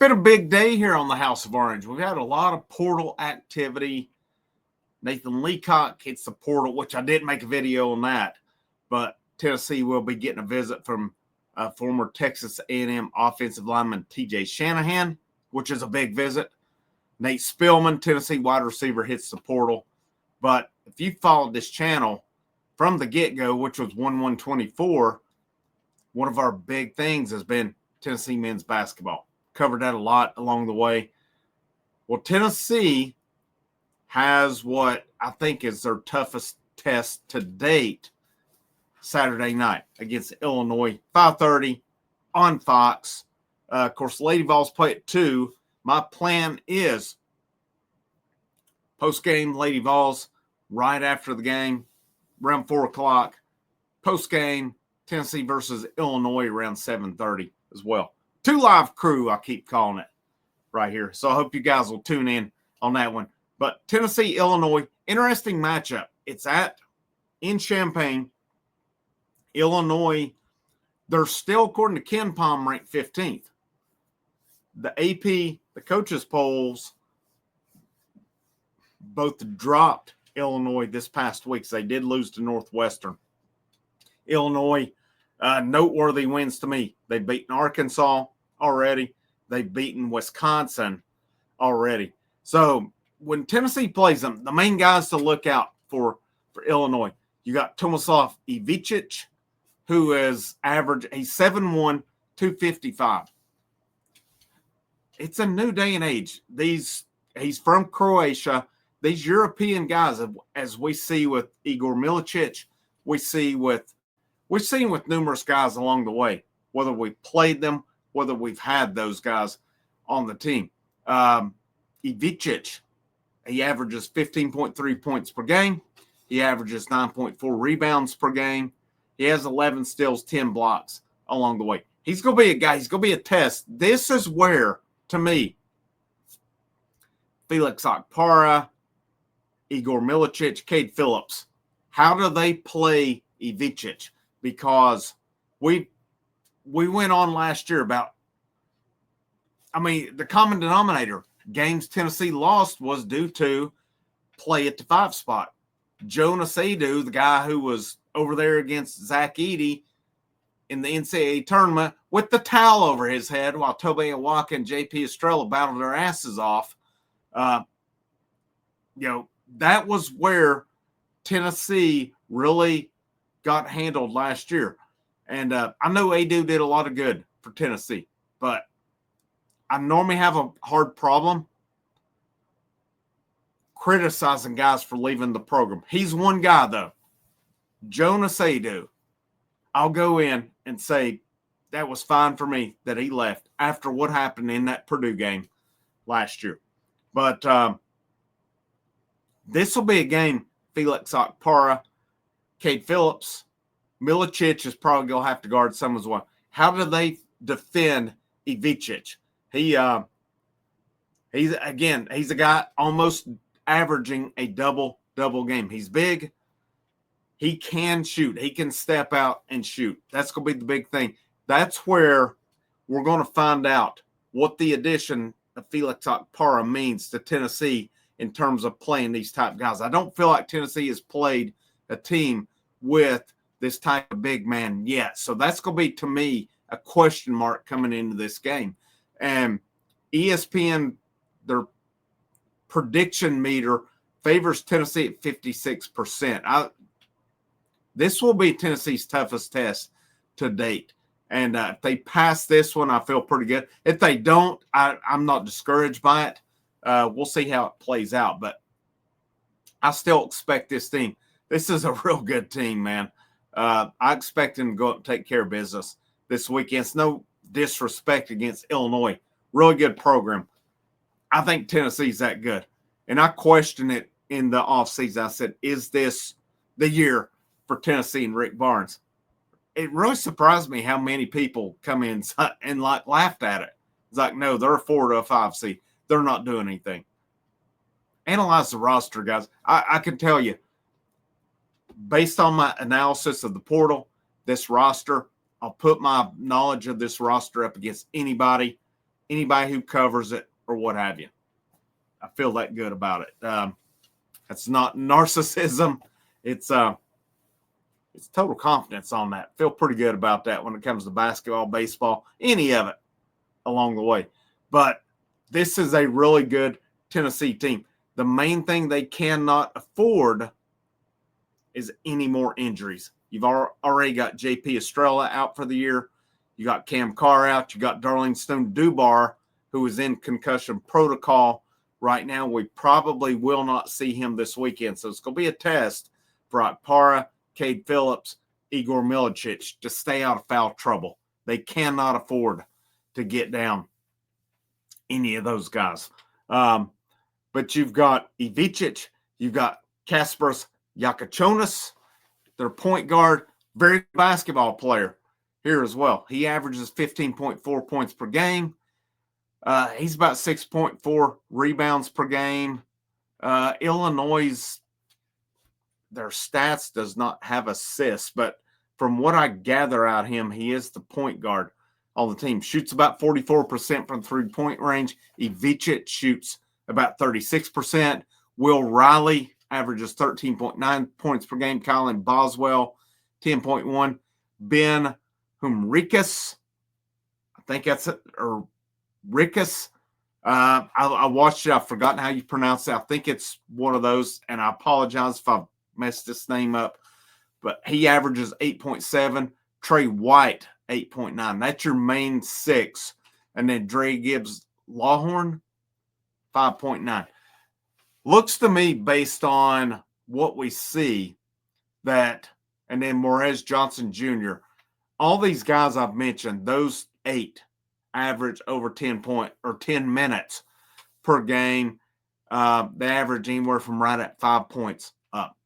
been a big day here on the House of Orange. We've had a lot of portal activity. Nathan Leacock hits the portal, which I did make a video on that. But Tennessee will be getting a visit from former Texas A&M offensive lineman T.J. Shanahan, which is a big visit. Nate Spillman, Tennessee wide receiver, hits the portal. But if you followed this channel from the get-go, which was 1/1/24, one of our big things has been Tennessee men's basketball. Covered that a lot along the way. Well, Tennessee has what I think is their toughest test to date Saturday night against Illinois, 5:30 on Fox. Of course, Lady Vols play at 2. My plan is post-game Lady Vols right after the game, around 4 o'clock. Post-game, Tennessee versus Illinois around 7:30 as well. 2 live crew, I keep calling it right here. So I hope you guys will tune in on that one. But Tennessee, Illinois, interesting matchup. It's in Champaign. Illinois, they're still, according to Ken Palm, ranked 15th. The AP, the coaches' polls, both dropped Illinois this past week. So they did lose to Northwestern. Illinois, noteworthy wins to me. They've beaten Arkansas already. They've beaten Wisconsin already. So when Tennessee plays them, the main guys to look out for Illinois, you got Tomislav Ivicic, who has averaged a 7'1", 255. It's a new day and age. He's from Croatia. These European guys, as we see with Igor Milicic, we've seen with numerous guys along the way, whether we played them, whether we've had those guys on the team. Ivicic, he averages 15.3 points per game. He averages 9.4 rebounds per game. He has 11 steals, 10 blocks along the way. He's going to be a guy. He's going to be a test. This is where, to me, Felix Okpara, Igor Milicic, Cade Phillips, how do they play Ivicic? Because we went on last year about, the common denominator, games Tennessee lost was due to play at the 5 spot. Jonas Adu, the guy who was over there against Zach Edey in the NCAA tournament with the towel over his head while Tobe Awaka and JP Estrella battled their asses off. That was where Tennessee really got handled last year. And I know Adu did a lot of good for Tennessee, but I normally have a hard problem criticizing guys for leaving the program. He's one guy, though. Jonas Adu. I'll go in and say that was fine for me that he left after what happened in that Purdue game last year. But this will be a game, Felix Okpara, Cade Phillips, Milicic is probably going to have to guard some as well. How do they defend Ivicic? He's a guy almost averaging a double game. He's big. He can shoot. He can step out and shoot. That's going to be the big thing. That's where we're going to find out what the addition of Felix Okpara means to Tennessee in terms of playing these type guys. I don't feel like Tennessee has played a team with this type of big man yet. So that's going to be, to me, a question mark coming into this game. And ESPN, their prediction meter favors Tennessee at 56%. This will be Tennessee's toughest test to date. And if they pass this one, I feel pretty good. If they don't, I'm not discouraged by it. We'll see how it plays out. But I still expect this team. This is a real good team, man. I expect them to go up and take care of business this weekend. It's no disrespect against Illinois. Really good program. I think Tennessee's that good. And I questioned it in the offseason. I said, is this the year for Tennessee and Rick Barnes? It really surprised me how many people come in and laughed at it. It's like, no, they're a 4 to a 5 seed. They're not doing anything. Analyze the roster, guys. I can tell you, based on my analysis of the portal, this roster, I'll put my knowledge of this roster up against anybody. anybody who covers it or what have you. I feel that good about it. It's not narcissism. It's total confidence on that. Feel pretty good about that when it comes to basketball, baseball, any of it along the way. But this is a really good Tennessee team. The main thing they cannot afford is any more injuries. You've already got J.P. Estrella out for the year. You got Cam Carr out. You got Darlene Stone-Dubar, who is in concussion protocol right now. We probably will not see him this weekend. So it's going to be a test for Okpara, Cade Phillips, Igor Milicic to stay out of foul trouble. They cannot afford to get down any of those guys. But you've got Ivicic, you've got Kasparas Yakachonis, their point guard, very good basketball player here as well. He averages 15.4 points per game. He's about 6.4 rebounds per game. Illinois' their stats does not have assists, but from what I gather out of him, he is the point guard on the team. Shoots about 44% from three-point range. Ivicic shoots about 36%. Will Riley averages 13.9 points per game. Colin Boswell, 10.1. Ben Humrikas, I think that's it, or Rickus. I watched it. I've forgotten how you pronounce it. I think it's one of those, and I apologize if I messed this name up. But he averages 8.7. Trey White, 8.9. That's your main six. And then Dre Gibbs Lawhorn, 5.9. Looks to me, based on what we see, that, and then Morez Johnson Jr., all these guys I've mentioned, those 8 average over 10 minutes per game. They average anywhere from right at 5 points up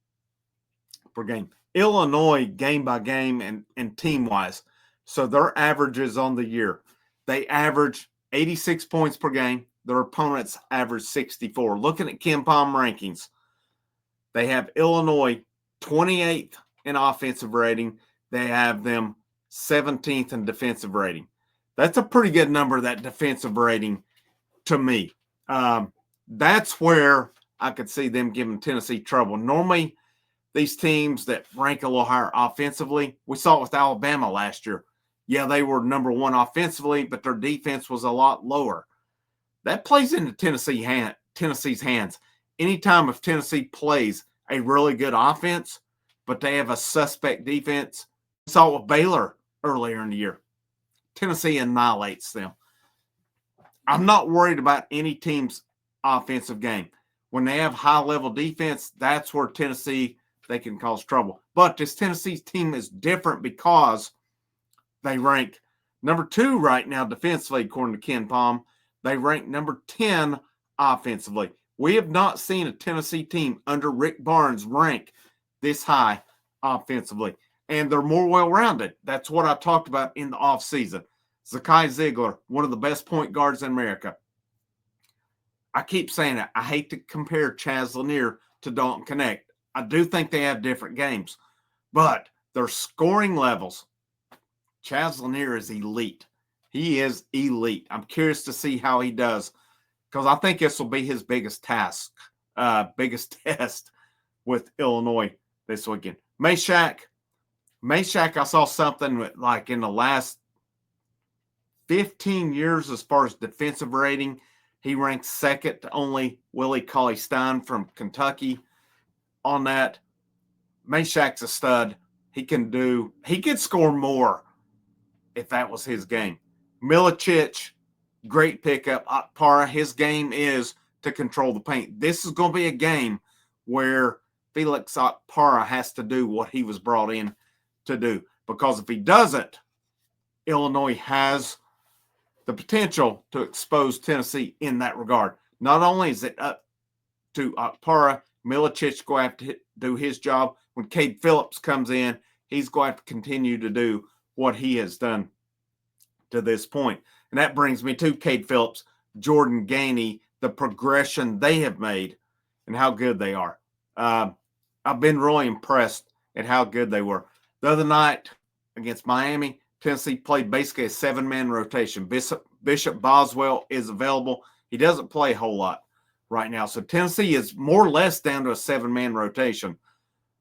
per game. Illinois, game by game and team-wise, so their averages on the year, they average 86 points per game. Their opponents average 64. Looking at KenPom rankings, they have Illinois 28th in offensive rating. They have them 17th in defensive rating. That's a pretty good number, that defensive rating, to me. That's where I could see them giving Tennessee trouble. Normally, these teams that rank a little higher offensively, we saw it with Alabama last year. Yeah, they were number 1 offensively, but their defense was a lot lower. That plays into Tennessee's hands. Anytime if Tennessee plays a really good offense, but they have a suspect defense, we saw it with Baylor earlier in the year. Tennessee annihilates them. I'm not worried about any team's offensive game. When they have high-level defense, that's where Tennessee, they can cause trouble. But this Tennessee's team is different because they rank number 2 right now defensively, according to KenPom. They rank number 10 offensively. We have not seen a Tennessee team under Rick Barnes rank this high offensively. And they're more well-rounded. That's what I talked about in the offseason. Zakai Ziegler, one of the best point guards in America. I keep saying it. I hate to compare Chaz Lanier to Dalton Knecht. I do think they have different games. But their scoring levels, Chaz Lanier is elite. He is elite. I'm curious to see how he does, because I think this will be his biggest task, biggest test with Illinois this weekend. Meshack, I saw something like in the last 15 years as far as defensive rating, he ranks second to only Willie Cauley-Stein from Kentucky on that. Meshack's a stud. He could score more if that was his game. Milicic, great pickup. Okpara, his game is to control the paint. This is going to be a game where Felix Okpara has to do what he was brought in to do. Because if he doesn't, Illinois has the potential to expose Tennessee in that regard. Not only is it up to Okpara, Milicic going to have to do his job. When Cade Phillips comes in, he's going to have to continue to do what he has done to this point. And that brings me to Cade Phillips, Jordan Gainey, the progression they have made and how good they are. I've been really impressed at how good they were. The other night against Miami, Tennessee played basically a 7-man rotation. Bishop Boswell is available. He doesn't play a whole lot right now. So Tennessee is more or less down to a 7-man rotation.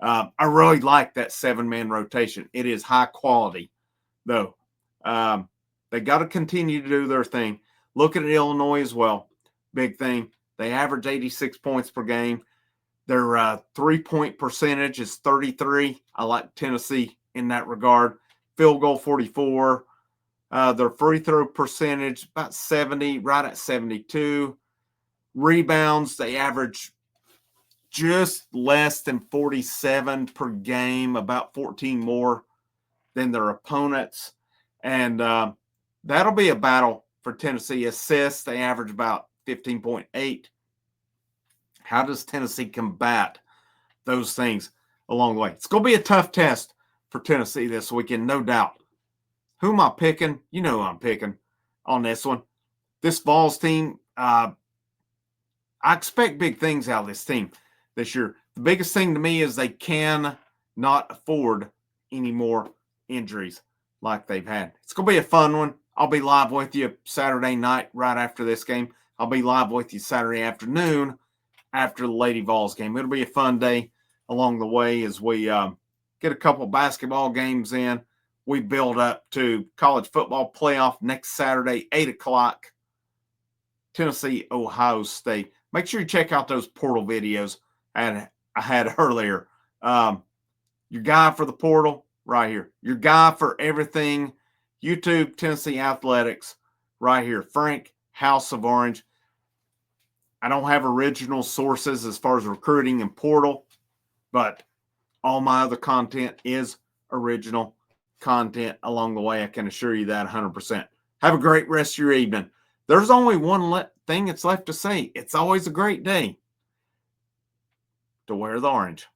I really like that 7-man rotation. It is high quality, though. They got to continue to do their thing. Look at Illinois as well. Big thing. They average 86 points per game. Their 3-point percentage is 33. I like Tennessee in that regard. Field goal 44. Their free throw percentage about 70, right at 72. Rebounds, they average just less than 47 per game, about 14 more than their opponents. And that'll be a battle for Tennessee. Assists, they average about 15.8. How does Tennessee combat those things along the way? It's going to be a tough test for Tennessee this weekend, no doubt. Who am I picking? You know who I'm picking on this one. This Vols team, I expect big things out of this team this year. The biggest thing to me is they can not afford any more injuries like they've had. It's going to be a fun one. I'll be live with you Saturday night right after this game. I'll be live with you Saturday afternoon after the Lady Vols game. It'll be a fun day along the way as we get a couple basketball games in. We build up to college football playoff next Saturday, 8 o'clock, Tennessee, Ohio State. Make sure you check out those portal videos I had earlier. Your guy for the portal, right here. Your guy for everything, YouTube, Tennessee Athletics, right here. Frank, House of Orange. I don't have original sources as far as recruiting and portal, but all my other content is original content along the way. I can assure you that 100%. Have a great rest of your evening. There's only one thing that's left to say. It's always a great day to wear the orange.